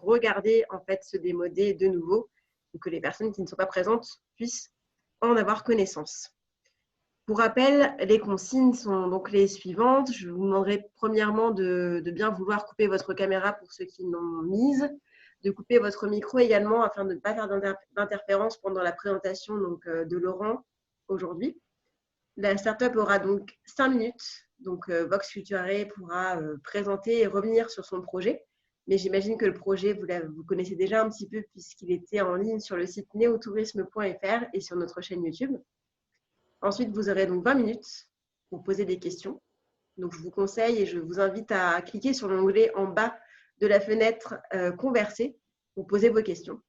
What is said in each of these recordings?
regarder en fait ce démodé de nouveau pour que les personnes qui ne sont pas présentes puissent en avoir connaissance. Pour rappel, les consignes sont donc les suivantes. Je vous demanderai premièrement de bien vouloir couper votre caméra pour ceux qui l'ont mise, de couper votre micro également afin de ne pas faire d'interférence pendant la présentation donc, de Laurent aujourd'hui. La startup aura donc 5 minutes. Donc, Vox Futurae pourra présenter et revenir sur son projet. Mais j'imagine que le projet, vous connaissez déjà un petit peu puisqu'il était en ligne sur le site neotourisme.fr et sur notre chaîne YouTube. Ensuite, vous aurez donc 20 minutes pour poser des questions. Donc, je vous conseille et je vous invite à cliquer sur l'onglet en bas de la fenêtre Converser pour poser vos questions.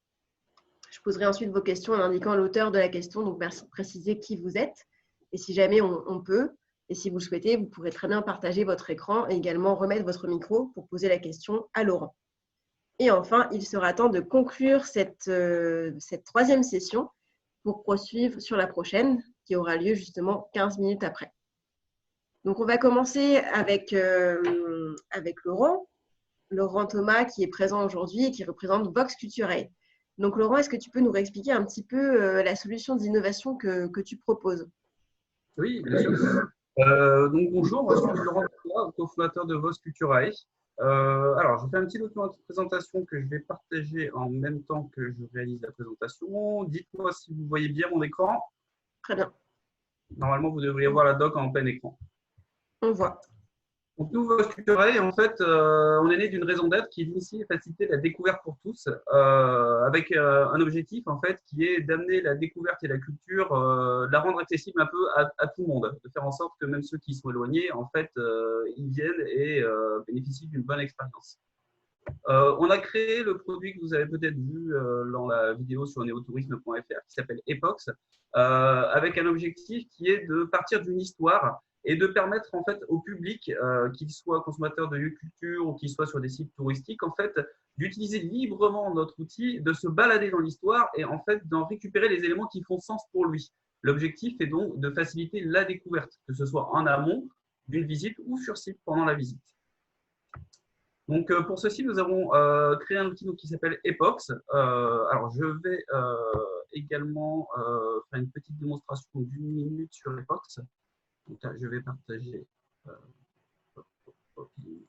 Je poserai ensuite vos questions en indiquant l'auteur de la question, donc merci de préciser qui vous êtes. Et si jamais on peut, et si vous le souhaitez, vous pourrez très bien partager votre écran et également remettre votre micro pour poser la question à Laurent. Et enfin, il sera temps de conclure cette troisième session pour poursuivre sur la prochaine qui aura lieu justement 15 minutes après. Donc, on va commencer avec Laurent Thomas qui est présent aujourd'hui et qui représente Vox Futurae. Donc, Laurent, est-ce que tu peux nous réexpliquer un petit peu la solution d'innovation que tu proposes? Oui, bien sûr. Donc bonjour, moi je suis Laurent Thomas, cofondateur de Vox Futurae. Alors, je fais un petit document de présentation que je vais partager en même temps que je réalise la présentation. Dites-moi si vous voyez bien mon écran. Très bien. Normalement, vous devriez voir la doc en plein écran. On voit. Donc, nous, Vox Futurae, en fait, on est né d'une raison d'être qui est d'initier et faciliter la découverte pour tous, avec un objectif, en fait, qui est d'amener la découverte et la culture, de la rendre accessible un peu à tout le monde, de faire en sorte que même ceux qui sont éloignés, en fait, ils viennent et bénéficient d'une bonne expérience. On a créé le produit que vous avez peut-être vu dans la vidéo sur neotourisme.fr qui s'appelle Epox, avec un objectif qui est de partir d'une histoire et de permettre en fait au public, qu'il soit consommateur de lieux de culture ou qu'il soit sur des sites touristiques, en fait, d'utiliser librement notre outil, de se balader dans l'histoire et en fait d'en récupérer les éléments qui font sens pour lui. L'objectif est donc de faciliter la découverte, que ce soit en amont d'une visite ou sur site pendant la visite. Donc, pour ceci, nous avons créé un outil qui s'appelle Epox. Alors, je vais également faire une petite démonstration d'1 minute sur Epox. Donc, là, je vais partager.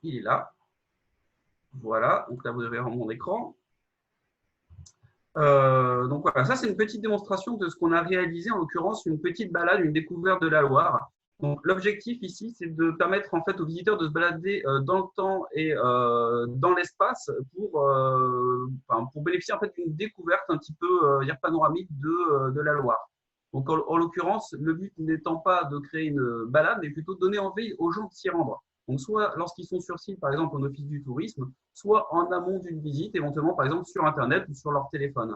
Il est là. Voilà. Donc, là, vous avez mon écran. Donc, voilà. Ça, c'est une petite démonstration de ce qu'on a réalisé, en l'occurrence, une petite balade, une découverte de la Loire. Donc, l'objectif ici, c'est de permettre en fait aux visiteurs de se balader dans le temps et dans l'espace pour bénéficier en fait d'une découverte un petit peu panoramique de la Loire. Donc, en l'occurrence, le but n'étant pas de créer une balade, mais plutôt de donner envie aux gens de s'y rendre. Donc, soit lorsqu'ils sont sur site, par exemple, au office du tourisme, soit en amont d'une visite, éventuellement, par exemple, sur Internet ou sur leur téléphone.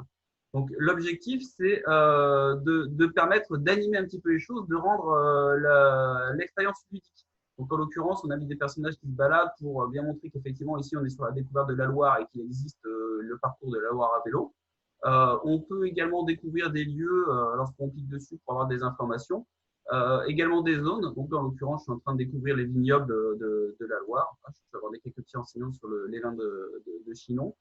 Donc, l'objectif, c'est de permettre d'animer un petit peu les choses, de rendre l'expérience ludique. Donc, en l'occurrence, on a mis des personnages qui se baladent pour bien montrer qu'effectivement, ici, on est sur la découverte de la Loire et qu'il existe le parcours de la Loire à vélo. On peut également découvrir des lieux lorsqu'on clique dessus pour avoir des informations. Également des zones. Donc, en l'occurrence, je suis en train de découvrir les vignobles de la Loire. Je peux avoir quelques petits renseignements sur les vins de Chinon.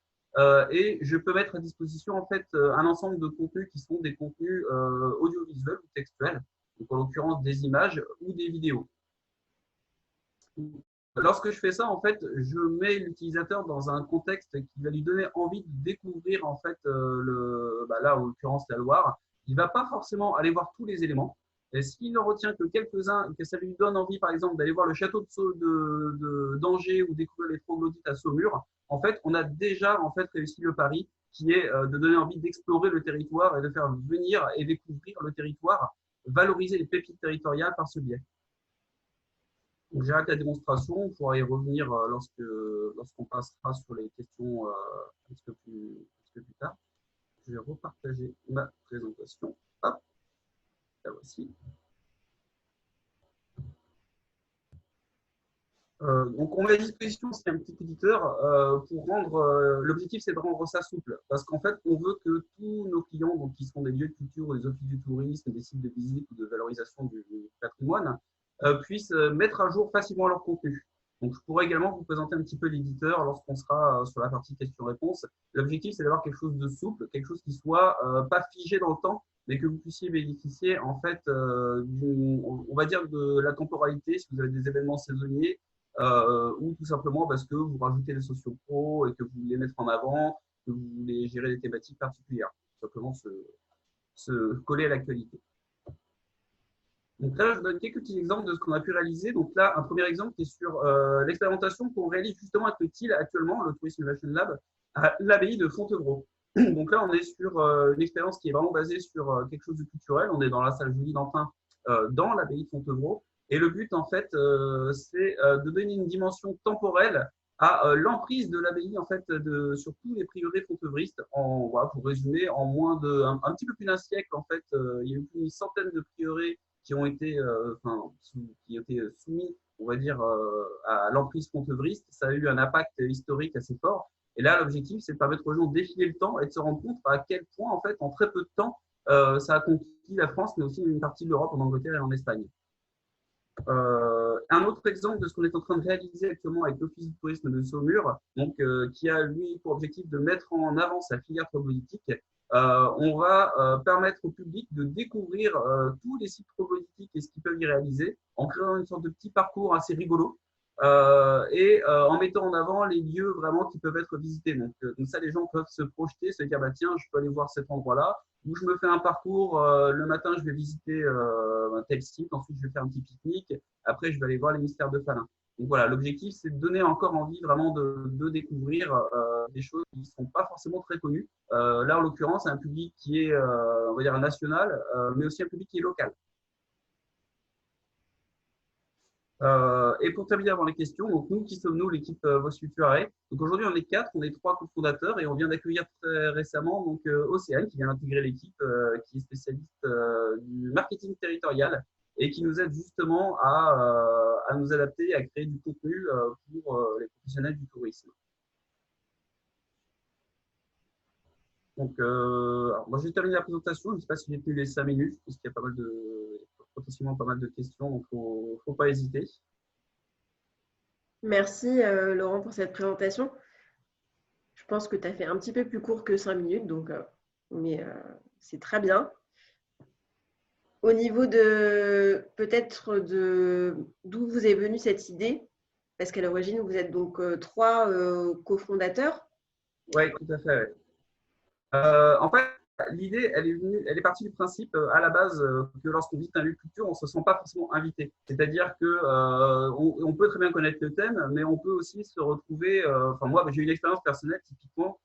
Et je peux mettre à disposition en fait un ensemble de contenus qui sont des contenus audiovisuels ou textuels, donc en l'occurrence des images ou des vidéos. Lorsque je fais ça, en fait, je mets l'utilisateur dans un contexte qui va lui donner envie de découvrir en fait là en l'occurrence la Loire. Il va pas forcément aller voir tous les éléments. Et s'il ne retient que quelques-uns, que ça lui donne envie, par exemple, d'aller voir le château d'Angers ou découvrir les troglodytes à Saumur, en fait, on a déjà en fait réussi le pari qui est de donner envie d'explorer le territoire et de faire venir et découvrir le territoire, valoriser les pépites territoriales par ce biais. Donc, j'arrête la démonstration, on pourra y revenir lorsqu'on passera sur les questions un petit peu plus tard. Je vais repartager ma présentation. Hop, la voici. Donc, on met à disposition aussi un petit éditeur pour rendre. L'objectif, c'est de rendre ça souple, parce qu'en fait, on veut que tous nos clients, donc qui sont des lieux de culture, des offices du tourisme, des sites de visite ou de valorisation du patrimoine, puissent mettre à jour facilement leur contenu. Donc, je pourrais également vous présenter un petit peu l'éditeur lorsqu'on sera sur la partie questions-réponses. L'objectif, c'est d'avoir quelque chose de souple, quelque chose qui soit pas figé dans le temps, mais que vous puissiez bénéficier en fait, on va dire de la temporalité, si vous avez des événements saisonniers, ou tout simplement parce que vous rajoutez les sociopros et que vous voulez mettre en avant, que vous voulez gérer des thématiques particulières, tout simplement se coller à l'actualité. Donc là, je vous donne quelques petits exemples de ce qu'on a pu réaliser. Donc là, un premier exemple qui est sur l'expérimentation qu'on réalise justement avec le TIL actuellement, le Tourism Innovation Lab, à l'abbaye de Fontevraud. Donc là, on est sur une expérience qui est vraiment basée sur quelque chose de culturel. On est dans la salle Julie Dantin, dans l'abbaye de Fontevraud. Et le but, en fait, c'est de donner une dimension temporelle à l'emprise de l'abbaye, en fait, sur tous les prieurés fontevristes. Voilà, pour résumer, en moins un petit peu plus d'un siècle, en fait, il y a eu plus d'une centaine de prieurés qui ont été, soumis, on va dire, à l'emprise fontevriste. Ça a eu un impact historique assez fort. Et là, l'objectif, c'est de permettre aux gens de défiler le temps et de se rendre compte à quel point, en fait, en très peu de temps, ça a conquis la France, mais aussi une partie de l'Europe, en Angleterre et en Espagne. Un autre exemple de ce qu'on est en train de réaliser actuellement avec l'Office du tourisme de Saumur, donc, qui a lui pour objectif de mettre en avant sa filière troglodytique. On va permettre au public de découvrir tous les sites troglodytiques et ce qu'ils peuvent y réaliser en créant une sorte de petit parcours assez rigolo et en mettant en avant les lieux vraiment qui peuvent être visités. Donc, comme ça, les gens peuvent se projeter, se dire bah, tiens, je peux aller voir cet endroit-là, où je me fais un parcours, le matin, je vais visiter un tel site, ensuite, je vais faire un petit pique-nique, après, je vais aller voir les mystères de Falun. Donc voilà, l'objectif, c'est de donner encore envie vraiment de découvrir des choses qui ne sont pas forcément très connues. Là, en l'occurrence, c'est un public qui est, on va dire, national, mais aussi un public qui est local. Et pour terminer avant les questions, donc nous, qui sommes-nous, l'équipe Vos Futurs Arrêts. Donc aujourd'hui, on est 4, on est 3 cofondateurs et on vient d'accueillir très récemment donc, Océane qui vient d'intégrer l'équipe, qui est spécialiste du marketing territorial et qui nous aide justement à nous adapter, à créer du contenu pour les professionnels du tourisme. Donc, moi, j'ai terminé la présentation. Je ne sais pas si j'ai tenu les 5 minutes, parce qu'il y a potentiellement pas mal de questions, donc il ne faut pas hésiter. Merci Laurent pour cette présentation. Je pense que tu as fait un petit peu plus court que 5 minutes, donc, mais c'est très bien. Au niveau de peut-être d'où vous est venue cette idée, parce qu'à l'origine, vous êtes donc 3 cofondateurs. Oui, tout à fait. Ouais. En fait, l'idée, elle est partie du principe à la base que lorsqu'on visite un lieu de culture, on ne se sent pas forcément invité. C'est-à-dire que on peut très bien connaître le thème, mais on peut aussi se retrouver. Enfin, moi, j'ai eu une expérience personnelle typiquement.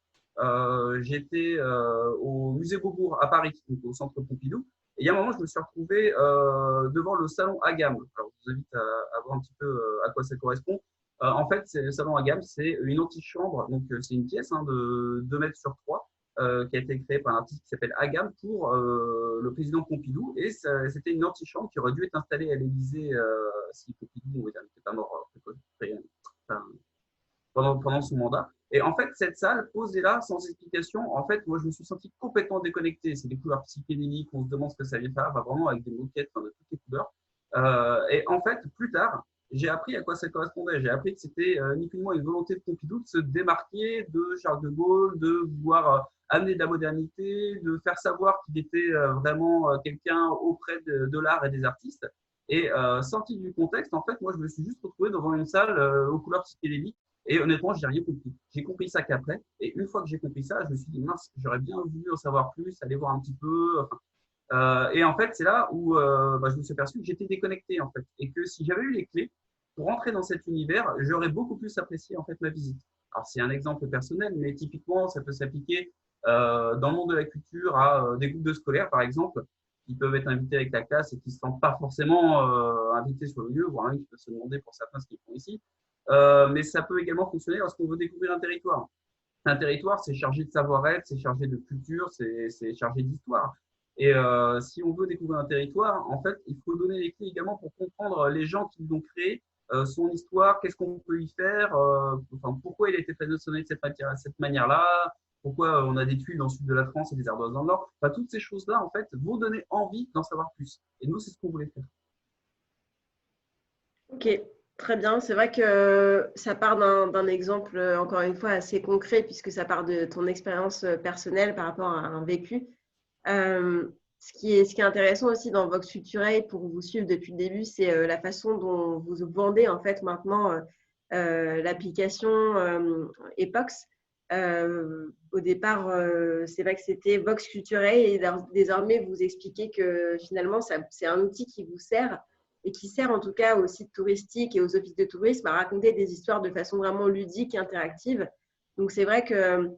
J'étais au musée Beaubourg à Paris, donc au centre Pompidou. Et il y a un moment, je me suis retrouvé devant le salon Agam. Alors, je vous invite à voir un petit peu à quoi ça correspond. En fait, le salon Agam, c'est une antichambre, donc c'est une pièce de 2 mètres sur 3 qui a été créée par un artiste qui s'appelle Agam pour le président Pompidou. Et c'était une antichambre qui aurait dû être installée à l'Élysée si Pompidou n'était pas mort pendant son mandat. Et en fait, cette salle posée là, sans explication, en fait, moi, je me suis senti complètement déconnecté. C'est des couleurs psychédéliques, on se demande ce que ça vient faire, enfin, vraiment avec des moquettes de toutes les couleurs. Et en fait, plus tard, j'ai appris à quoi ça correspondait. J'ai appris que c'était ni plus ni moins une volonté de Pompidou de se démarquer de Charles de Gaulle, de vouloir amener de la modernité, de faire savoir qu'il était vraiment quelqu'un auprès de l'art et des artistes. Et sorti du contexte, en fait, moi, je me suis juste retrouvé devant une salle aux couleurs psychédéliques. Et honnêtement, j'ai rien compris. J'ai compris ça qu'après. Et une fois que j'ai compris ça, je me suis dit, mince, j'aurais bien voulu en savoir plus, aller voir un petit peu. Enfin, et en fait, c'est là où je me suis aperçu que j'étais déconnecté, en fait. Et que si j'avais eu les clés pour entrer dans cet univers, j'aurais beaucoup plus apprécié, en fait, ma visite. Alors, c'est un exemple personnel, mais typiquement, ça peut s'appliquer dans le monde de la culture à des groupes de scolaires, par exemple, qui peuvent être invités avec la classe et qui ne se sentent pas forcément invités sur le lieu, voire même qui peuvent se demander pour certains ce qu'ils font ici. Mais ça peut également fonctionner lorsqu'on veut découvrir un territoire. Un territoire, c'est chargé de savoir-être, c'est chargé de culture, c'est chargé d'histoire. Et si on veut découvrir un territoire, en fait, il faut donner les clés également pour comprendre les gens qui l'ont créé, son histoire, qu'est-ce qu'on peut y faire, enfin, pourquoi il a été façonné de cette manière-là, pourquoi on a des tuiles dans le sud de la France et des ardoises dans le nord. Enfin, toutes ces choses-là, en fait, vont donner envie d'en savoir plus. Et nous, c'est ce qu'on voulait faire. Ok, Très bien. C'est vrai que ça part d'un exemple, encore une fois, assez concret, puisque ça part de ton expérience personnelle par rapport à un vécu. Euh, ce qui est intéressant aussi dans Vox Futurae, pour vous suivre depuis le début, c'est la façon dont vous vendez en fait maintenant l'application Epox. Au départ, c'est vrai que c'était Vox Futurae et désormais vous expliquez que finalement c'est un outil qui vous sert et qui sert en tout cas aux sites touristiques et aux offices de tourisme à raconter des histoires de façon vraiment ludique et interactive. Donc c'est vrai que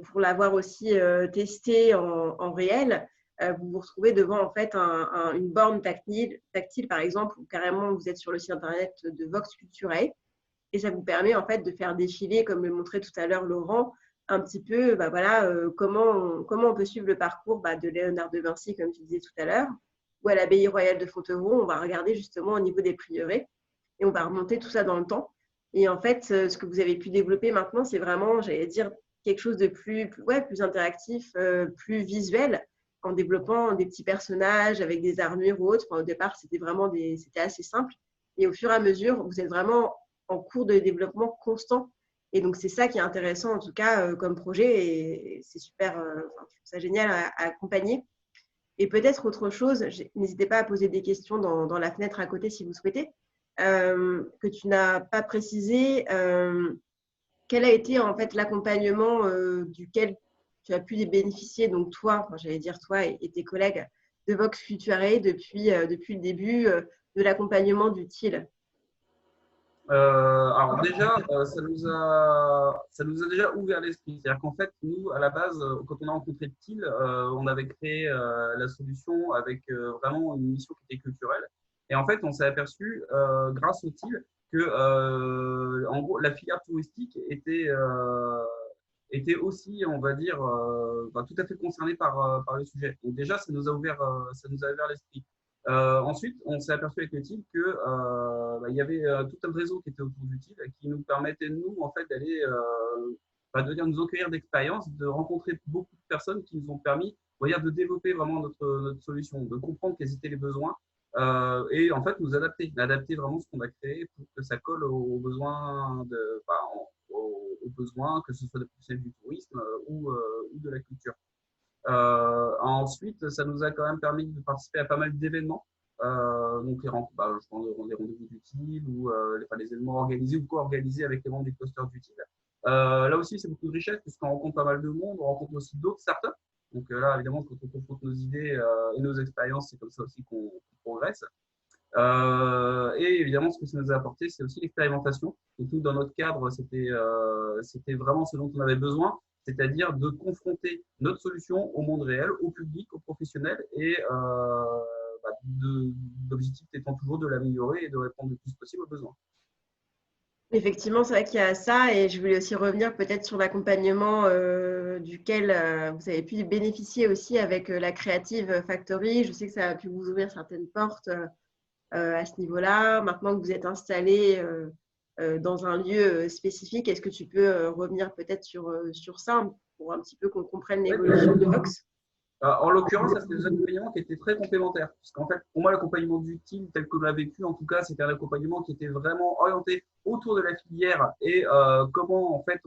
pour l'avoir aussi testé en réel, vous vous retrouvez devant en fait une borne tactile, par exemple, ou carrément vous êtes sur le site internet de Vox Culturae et ça vous permet en fait de faire défiler, comme le montrait tout à l'heure Laurent, un petit peu voilà, comment on peut suivre le parcours de Léonard de Vinci, comme tu disais tout à l'heure, ou à l'abbaye royale de Fontevraud. On va regarder justement au niveau des prieurés et on va remonter tout ça dans le temps. Et en fait, ce que vous avez pu développer maintenant, c'est vraiment, j'allais dire, quelque chose de plus interactif, plus visuel, en développant des petits personnages avec des armures ou autres. Enfin, au départ, c'était assez simple. Et au fur et à mesure, vous êtes vraiment en cours de développement constant. Et donc, c'est ça qui est intéressant, en tout cas, comme projet. Et c'est super, je trouve ça génial à accompagner. Et peut-être autre chose, n'hésitez pas à poser des questions dans la fenêtre à côté si vous souhaitez, que tu n'as pas précisé. Quel a été en fait l'accompagnement duquel tu as pu bénéficier, donc toi, enfin, j'allais dire toi et tes collègues de Vox Futurae depuis le début de l'accompagnement du TIL? Alors déjà, ça nous a déjà ouvert l'esprit. C'est-à-dire qu'en fait, nous, à la base, quand on a rencontré TIL, on avait créé la solution avec vraiment une mission qui était culturelle. Et en fait, on s'est aperçu, grâce au TIL, que en gros, la filière touristique était aussi, on va dire, tout à fait concernée par le sujet. Donc déjà, ça nous a ouvert l'esprit. Ensuite, on s'est aperçu avec le TIL que il y avait tout un réseau qui était autour du TIL qui nous permettait nous en fait d'aller de dire nous accueillir d'expériences, de rencontrer beaucoup de personnes qui nous ont permis, on va dire, de développer vraiment notre solution, de comprendre quels étaient les besoins et en fait nous adapter vraiment ce qu'on a créé pour que ça colle aux besoins aux besoins, que ce soit des professionnels du tourisme ou de la culture. Ensuite, ça nous a quand même permis de participer à pas mal d'événements. Donc, je prends les rendez-vous d'utile ou les événements organisés ou co-organisés avec les membres du cluster d'utile. Là aussi, c'est beaucoup de richesse puisqu'on rencontre pas mal de monde, on rencontre aussi d'autres startups. Donc là, évidemment, quand on confronte nos idées et nos expériences, c'est comme ça aussi qu'on progresse. Et évidemment, ce que ça nous a apporté, c'est aussi l'expérimentation. Donc, nous, dans notre cadre, c'était vraiment ce dont on avait besoin, c'est-à-dire de confronter notre solution au monde réel, au public, aux professionnels, et l'objectif étant toujours de l'améliorer et de répondre le plus possible aux besoins. Effectivement, c'est vrai qu'il y a ça et je voulais aussi revenir peut-être sur l'accompagnement duquel vous avez pu bénéficier aussi avec la Creative Factory. Je sais que ça a pu vous ouvrir certaines portes à ce niveau-là. Maintenant que vous êtes installé dans un lieu spécifique, est-ce que tu peux revenir peut-être sur ça pour un petit peu qu'on comprenne Ouais, l'évolution de Vox? En l'occurrence, ça c'était des accompagnements qui étaient très complémentaires. Puisqu'en fait, pour moi, l'accompagnement du team tel que je l'ai vécu, en tout cas, c'était un accompagnement qui était vraiment orienté autour de la filière et comment en fait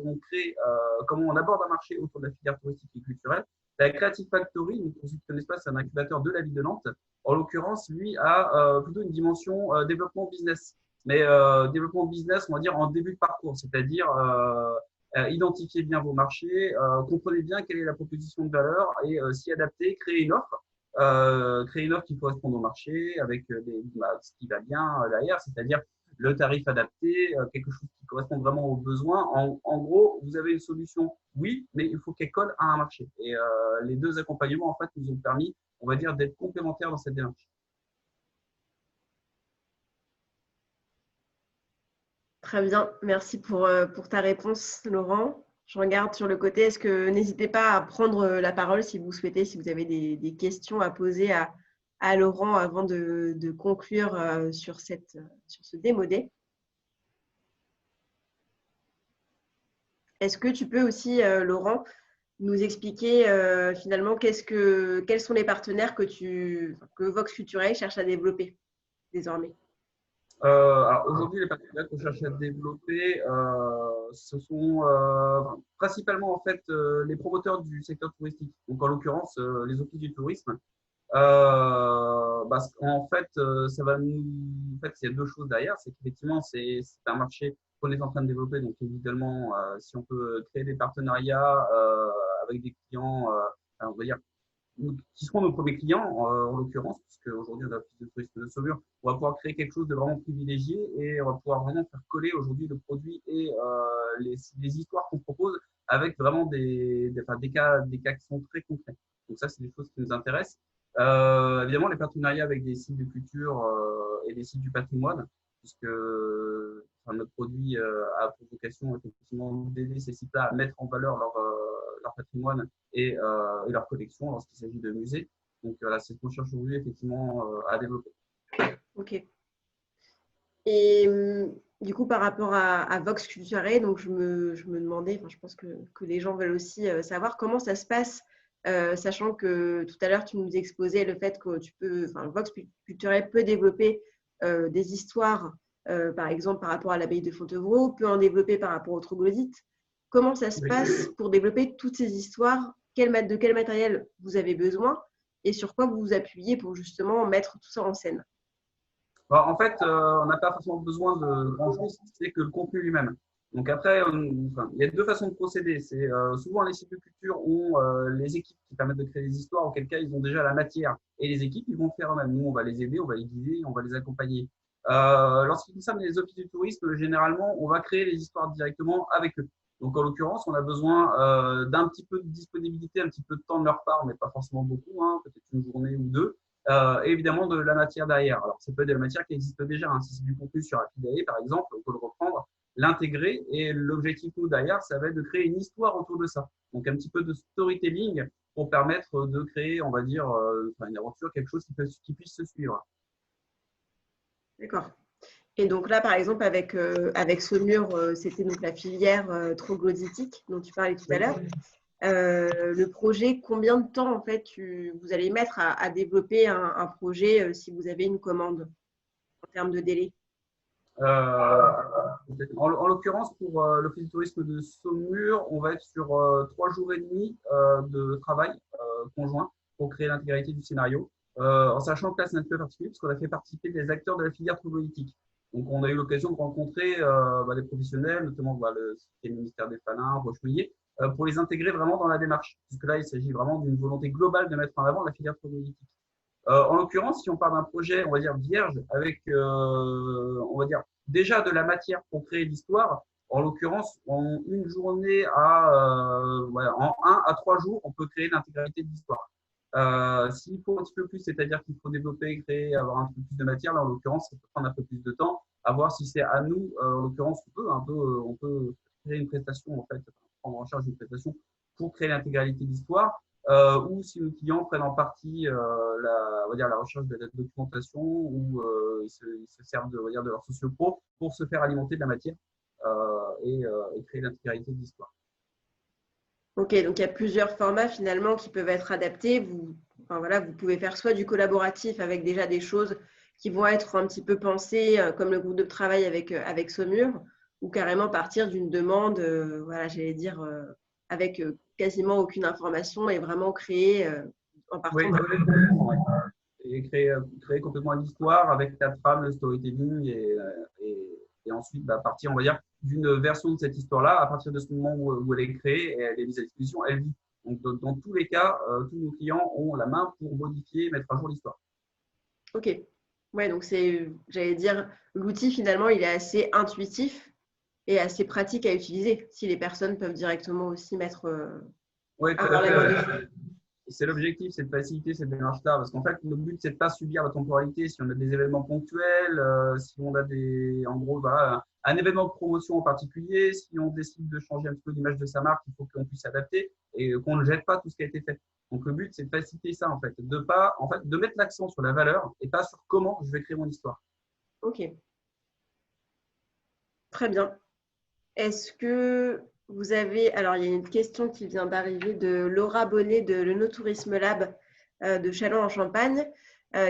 comment on aborde un marché autour de la filière touristique et culturelle. La Creative Factory, pour ceux qui ne connaissent pas, c'est un incubateur de la ville de Nantes. En l'occurrence, lui a plutôt une dimension développement business. Mais développement business, on va dire en début de parcours, c'est-à-dire identifiez bien vos marchés, comprenez bien quelle est la proposition de valeur et s'y adapter, créer une offre qui correspond au marché avec ce qui va bien derrière, c'est-à-dire le tarif adapté, quelque chose qui correspond vraiment aux besoins. En gros, vous avez une solution, oui, mais il faut qu'elle colle à un marché. Et les deux accompagnements, en fait, nous ont permis, on va dire, d'être complémentaires dans cette démarche. Très bien, merci pour ta réponse, Laurent. Je regarde sur le côté. Est-ce que n'hésitez pas à prendre la parole si vous souhaitez, si vous avez des questions à poser à Laurent avant de conclure sur ce démodé. Est-ce que tu peux aussi, Laurent, nous expliquer finalement quels sont les partenaires que Vox Futurae cherche à développer désormais? Alors aujourd'hui, les partenariats qu'on cherche à développer, ce sont principalement en fait les promoteurs du secteur touristique. Donc en l'occurrence, les offices du tourisme. En fait, ça va nous. En fait, il y a deux choses derrière. C'est qu'effectivement, c'est un marché qu'on est en train de développer. Donc évidemment, si on peut créer des partenariats avec des clients, on va dire qui seront nos premiers clients, en l'occurrence, puisque aujourd'hui on a plus de tourisme de Saumur, on va pouvoir créer quelque chose de vraiment privilégié et on va pouvoir vraiment faire coller aujourd'hui le produit et les histoires qu'on propose avec vraiment des cas qui sont très concrets. Donc ça, c'est des choses qui nous intéressent. Évidemment, les partenariats avec des sites de culture et des sites du patrimoine, puisque notre produit a pour vocation effectivement d'aider ces sites-là à mettre en valeur leur patrimoine et leur collection lorsqu'il s'agit de musées. Donc voilà, c'est ce qu'on cherche aujourd'hui effectivement à développer. Ok. Et du coup, par rapport à Vox Culturé, donc je me demandais, enfin, je pense que les gens veulent aussi savoir comment ça se passe, sachant que tout à l'heure, tu nous exposais le fait que Vox Culturé peut développer des histoires, par exemple, par rapport à l'abbaye de Fontevraud, peut en développer par rapport aux troglodytes. Comment ça se Oui. passe pour développer toutes ces histoires? De quel matériel vous avez besoin et sur quoi vous vous appuyez pour justement mettre tout ça en scène? Alors, en fait, on n'a pas forcément besoin de grand-chose, c'est que le contenu lui-même. Donc après, il y a deux façons de procéder. C'est souvent les sites de culture ont les équipes qui permettent de créer des histoires, auquel cas ils ont déjà la matière. Et les équipes, ils vont faire eux-mêmes. Nous, on va les aider, on va les guider, on va les accompagner. Lorsqu'il concerne les offices du tourisme, généralement, on va créer les histoires directement avec eux. Donc en l'occurrence, on a besoin d'un petit peu de disponibilité, un petit peu de temps de leur part, mais pas forcément beaucoup, hein, peut-être une journée ou deux. Et évidemment de la matière derrière. Alors, ça peut être de la matière qui existe déjà. Hein. Si c'est du contenu sur Apidae, par exemple, on peut le reprendre, l'intégrer. Et l'objectif, nous, derrière, ça va être de créer une histoire autour de ça. Donc, un petit peu de storytelling pour permettre de créer, on va dire, une aventure, quelque chose qui puisse se suivre. D'accord. Et donc là, par exemple, avec Saumur, c'était donc la filière troglodytique dont tu parlais tout à Oui. l'heure. Le projet, combien de temps en fait vous allez mettre à développer un projet si vous avez une commande en termes de délai? En l'occurrence, pour l'Office du tourisme de Saumur, on va être sur 3 jours et demi de travail conjoint pour créer l'intégralité du scénario. En sachant que là, c'est un peu particulier parce qu'on a fait participer des acteurs de la filière troglodytique. Donc, on a eu l'occasion de rencontrer des professionnels, notamment le ministère des Falins, Rochemouillet, pour les intégrer vraiment dans la démarche. Puisque là, il s'agit vraiment d'une volonté globale de mettre en avant la filière troglodytique. En l'occurrence, si on parle d'un projet, on va dire vierge, avec, on va dire déjà de la matière pour créer l'histoire, en l'occurrence, en une journée en 1 à 3 jours, on peut créer l'intégralité de l'histoire. S'il faut un petit peu plus, c'est-à-dire qu'il faut développer, créer, avoir un peu plus de matière, là en l'occurrence, ça peut prendre un peu plus de temps. À voir si c'est à nous, en l'occurrence, on peut créer une prestation, en fait, prendre en charge une prestation pour créer l'intégralité de l'histoire ou si nos clients prennent en partie on va dire, la recherche de la documentation ou ils se servent on va dire, de leur socio-pro pour se faire alimenter de la matière et créer l'intégralité de l'histoire. Ok, donc il y a plusieurs formats finalement qui peuvent être adaptés. Vous pouvez faire soit du collaboratif avec déjà des choses qui vont être un petit peu pensées, comme le groupe de travail avec Saumur, ou carrément partir d'une demande, j'allais dire, avec quasiment aucune information et vraiment créer en Oui, partant d'un. ouais. Et créer complètement l'histoire avec la trame, le storytelling et ensuite partir, on va dire, d'une version de cette histoire-là à partir de ce moment où elle est créée et elle est mise à disposition, elle vit. Donc, dans tous les cas, tous nos clients ont la main pour modifier, mettre à jour l'histoire. Ok. Ouais, donc j'allais dire, l'outil finalement, il est assez intuitif et assez pratique à utiliser si les personnes peuvent directement aussi Oui, tout à avoir la main fait. dessus. C'est l'objectif, c'est de faciliter cette démarche-là. Parce qu'en fait, le but, c'est de ne pas subir la temporalité. Si on a des événements ponctuels, si on a en gros, voilà, un événement de promotion en particulier, si on décide de changer un petit peu l'image de sa marque, il faut qu'on puisse s'adapter et qu'on ne jette pas tout ce qui a été fait. Donc, le but, c'est de faciliter ça, en fait. De mettre l'accent sur la valeur et pas sur comment je vais créer mon histoire. Ok, très bien. Est-ce que vous avez… Alors, il y a une question qui vient d'arriver de Laura Bonnet de l'Enotourisme Lab de Châlons en Champagne.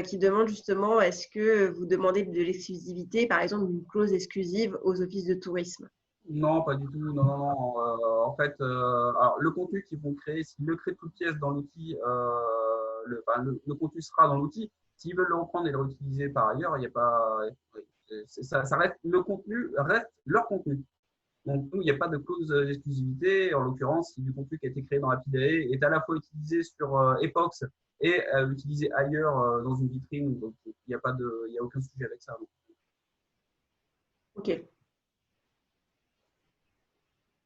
qui demande justement, est-ce que vous demandez de l'exclusivité, par exemple une clause exclusive aux offices de tourisme? Non, pas du tout. Non, non, non. En fait, alors, le contenu qu'ils vont créer, s'ils le créent de toutes pièces dans l'outil, le contenu sera dans l'outil. S'ils veulent le reprendre et le réutiliser par ailleurs, il n'y a pas, ça reste, le contenu reste leur contenu. Donc, nous, il n'y a pas de clause d'exclusivité. En l'occurrence, si du contenu qui a été créé dans Rapidae est à la fois utilisé sur Epox et utilisé ailleurs dans une vitrine, donc il n'y a pas de, il y a aucun sujet avec ça. Donc. Ok.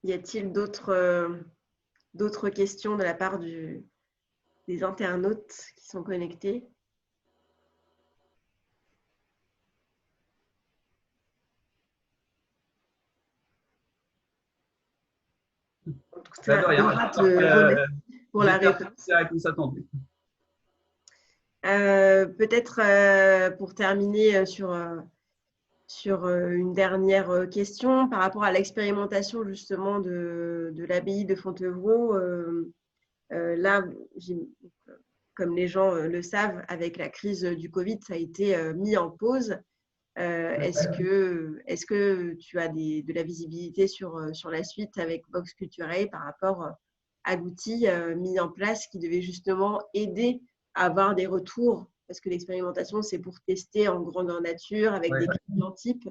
Y a-t-il d'autres questions de la part des internautes qui sont connectés? En tout Bah, de cas, rien. Laura te remercie pour la J'espère que réponse. c'est la réponse attendue. Peut-être pour terminer sur une dernière question par rapport à l'expérimentation justement de l'abbaye de Fontevraud. Là, comme les gens le savent, avec la crise du Covid, ça a été mis en pause. Est-ce que tu as de la visibilité sur la suite avec Vox Culturel par rapport à l'outil mis en place qui devait justement aider à avoir des retours? Parce que l'expérimentation, c'est pour tester en grandeur nature avec des clients types.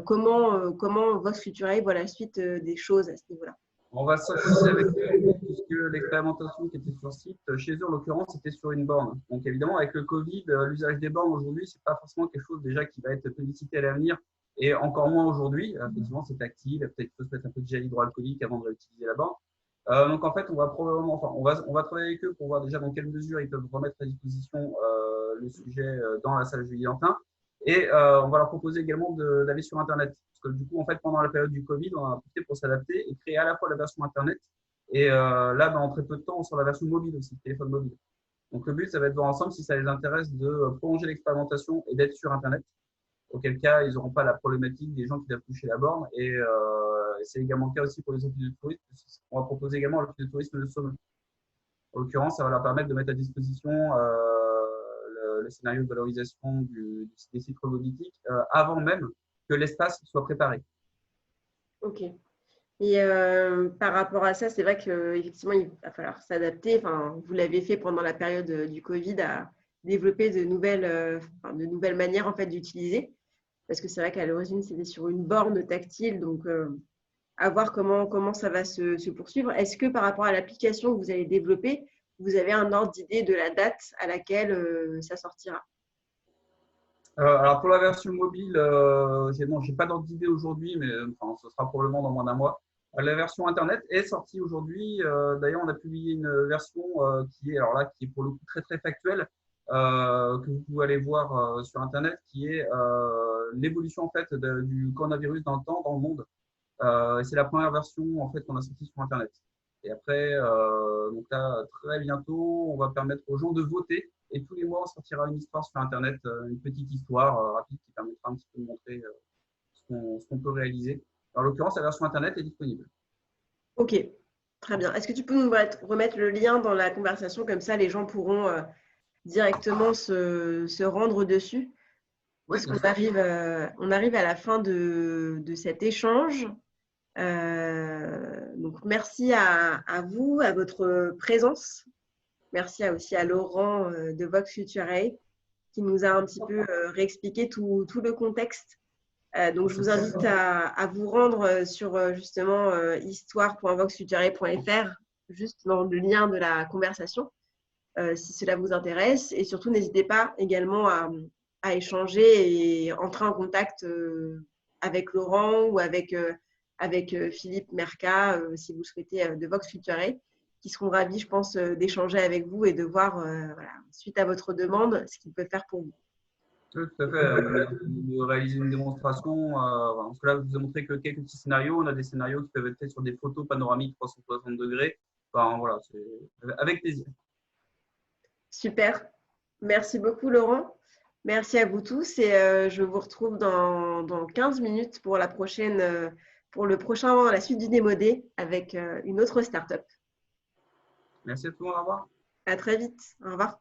Comment Vox Culturel voit la suite des choses à ce niveau-là? On va s'associer avec eux, puisque l'expérimentation qui était sur site, chez eux en l'occurrence, c'était sur une borne. Donc évidemment, avec le Covid, l'usage des bornes aujourd'hui, c'est pas forcément quelque chose déjà qui va être plébiscité à l'avenir, et encore moins aujourd'hui. Effectivement, c'est tactile, peut-être qu'il faut se mettre un peu de gel hydroalcoolique avant de réutiliser la borne. Donc en fait, on va probablement, enfin, on va travailler avec eux pour voir déjà dans quelle mesure ils peuvent remettre à disposition le sujet dans la salle Julie Antin. Et on va leur proposer également d'aller sur Internet. Parce que du coup, en fait, pendant la période du Covid, on a profité pour s'adapter et créer à la fois la version Internet et là, en très peu de temps, sur la version mobile aussi, téléphone mobile. Donc le but, ça va être de voir ensemble si ça les intéresse de prolonger l'expérimentation et d'être sur Internet. Auquel cas, ils n'auront pas la problématique des gens qui doivent toucher la borne. Et c'est également le cas aussi pour les offices de tourisme. On va proposer également à l'office de tourisme de Saumur. En l'occurrence, ça va leur permettre de mettre à disposition le scénario de valorisation des sites robotiques avant même que l'espace soit préparé. Ok. Et par rapport à ça, c'est vrai qu'effectivement, il va falloir s'adapter. Enfin, vous l'avez fait pendant la période du Covid à développer de nouvelles manières en fait, d'utiliser. Parce que c'est vrai qu'à l'origine, c'était sur une borne tactile. Donc, à voir comment ça va se poursuivre. Est-ce que par rapport à l'application que vous allez développer, vous avez un ordre d'idée de la date à laquelle ça sortira? Alors pour la version mobile, j'ai pas d'ordre d'idée aujourd'hui, mais enfin, ce sera probablement dans moins d'un mois. La version internet est sortie aujourd'hui. D'ailleurs, on a publié une version qui est pour le coup très très factuelle, que vous pouvez aller voir sur internet, qui est l'évolution en fait du coronavirus dans le temps, dans le monde. Et c'est la première version en fait qu'on a sortie sur internet. Et après, donc là, très bientôt, on va permettre aux gens de voter. Et tous les mois, on sortira une histoire sur Internet, une petite histoire rapide qui permettra un petit peu de montrer ce qu'on peut réaliser. En l'occurrence, la version Internet est disponible. Ok, très bien. Est-ce que tu peux nous remettre le lien dans la conversation? Comme ça, les gens pourront directement se rendre dessus. Oui, Puisqu'on arrive, on arrive à la fin de cet échange. Donc, merci à vous, à votre présence. Merci aussi à Laurent de Vox Futurae qui nous a un petit peu réexpliqué tout le contexte. Donc, je vous invite à vous rendre sur justement histoire.voxfuturae.fr, juste dans le lien de la conversation, si cela vous intéresse. Et surtout, n'hésitez pas également à échanger et entrer en contact avec Laurent ou avec Philippe Merca, si vous le souhaitez, de Vox Futurae, qui seront ravis, je pense, d'échanger avec vous et de voir, voilà, suite à votre demande, ce qu'ils peuvent faire pour vous. tout à fait. De réaliser une démonstration. Parce que là, je vous ai montré que quelques petits scénarios. On a des scénarios qui peuvent être faits sur des photos panoramiques 360 degrés. Enfin, voilà, c'est avec plaisir. Super. Merci beaucoup, Laurent. Merci à vous tous et je vous retrouve dans 15 minutes pour la suite du démodé avec une autre startup. Merci à tout le monde. Au revoir. À très vite. Au revoir.